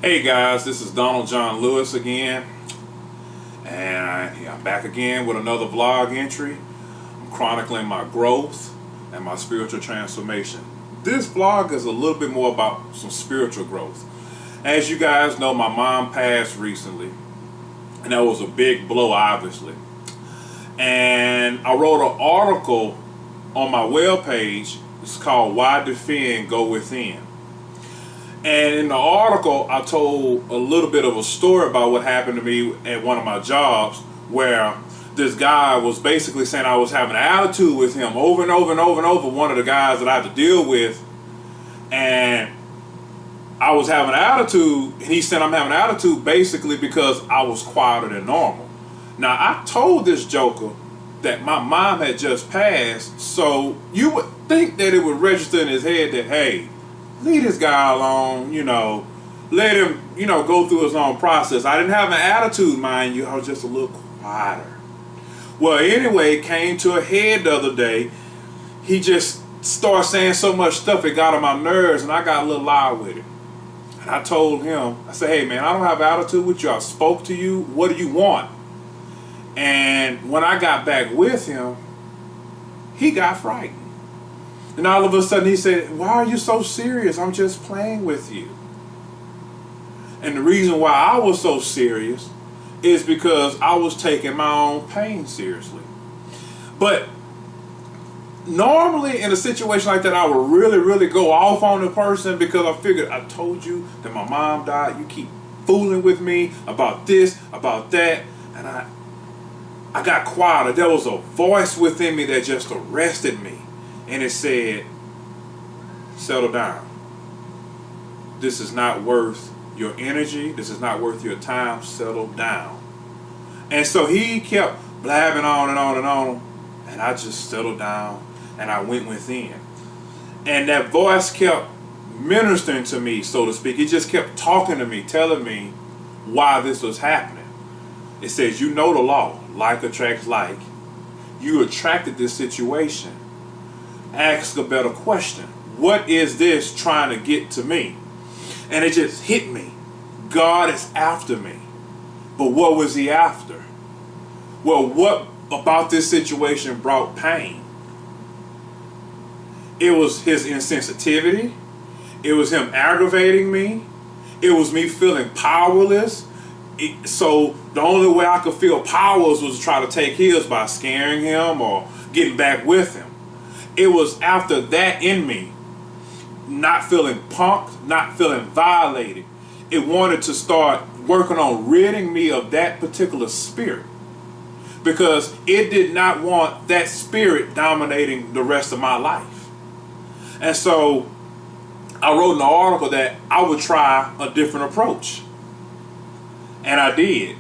Hey guys, this is Donald John Lewis again, and I'm back again with another vlog entry. I'm chronicling my growth and my spiritual transformation. This vlog is a little bit more about some spiritual growth. As you guys know, my mom passed recently, and that was a big blow, obviously. And I wrote an article on my webpage. It's called "Why Defend, Go Within." And in the article, I told a little bit of a story about what happened to me at one of my jobs, where this guy was basically saying I was having an attitude with him over and over and over and over, one of the guys that I had to deal with. And I was having an attitude, and he said I'm having an attitude basically because I was quieter than normal. Now, I told this joker that my mom had just passed, so you would think that it would register in his head that, hey, leave this guy alone, let him, go through his own process. I didn't have an attitude, mind you. I was just a little quieter. Well, anyway, it came to a head the other day. He just started saying so much stuff, it got on my nerves, and I got a little loud with it. And I told him, I said, hey, man, I don't have an attitude with you. I spoke to you. What do you want? And when I got back with him, he got frightened. And all of a sudden he said, why are you so serious? I'm just playing with you. And the reason why I was so serious is because I was taking my own pain seriously. But normally in a situation like that, I would really, really go off on the person because I figured, I told you that my mom died. You keep fooling with me about this, about that. And I got quieter. There was a voice within me that just arrested me. And it said, settle down. This is not worth your energy. This is not worth your time. Settle down. And so he kept blabbing on and on and on. And I just settled down and I went within. And that voice kept ministering to me, so to speak. It just kept talking to me, telling me why this was happening. It says, you know the law. Like attracts like. You attracted this situation. Ask a better question. What is this trying to get to me? And it just hit me. God is after me. But what was he after? Well, what about this situation brought pain? It was his insensitivity. It was him aggravating me. It was me feeling powerless. So the only way I could feel powerless was to try to take his by scaring him or getting back with him. It was after that in me, not feeling punked, not feeling violated. It wanted to start working on ridding me of that particular spirit, because it did not want that spirit dominating the rest of my life. And so I wrote in the article that I would try a different approach. And I did.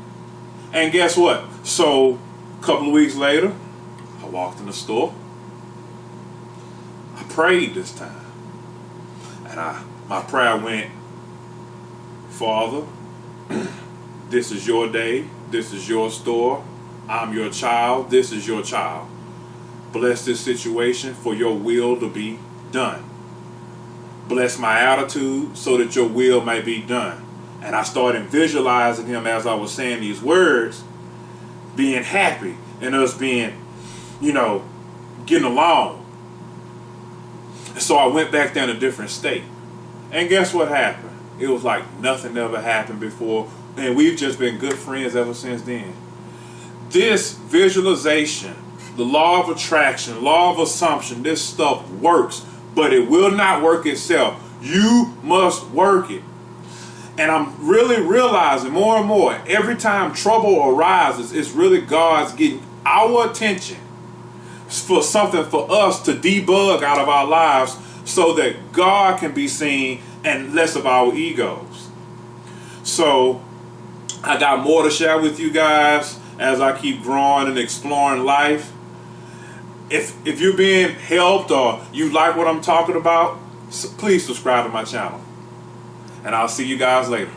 And guess what? So a couple of weeks later, I walked in the store. I prayed this time. And my prayer went, Father, this is your day. This is your store. I'm your child. This is your child. Bless this situation for your will to be done. Bless my attitude so that your will may be done. And I started visualizing him as I was saying these words, being happy and us being, getting along. So I went back down a different state. And guess what happened? It was like nothing ever happened before. And we've just been good friends ever since then. This visualization, the law of attraction, law of assumption, this stuff works, but it will not work itself. You must work it. And I'm really realizing more and more, every time trouble arises, it's really God's getting our attention for something for us to debug out of our lives so that God can be seen and less of our egos. So I got more to share with you guys as I keep growing and exploring life. If you're being helped or you like what I'm talking about, please subscribe to my channel. And I'll see you guys later.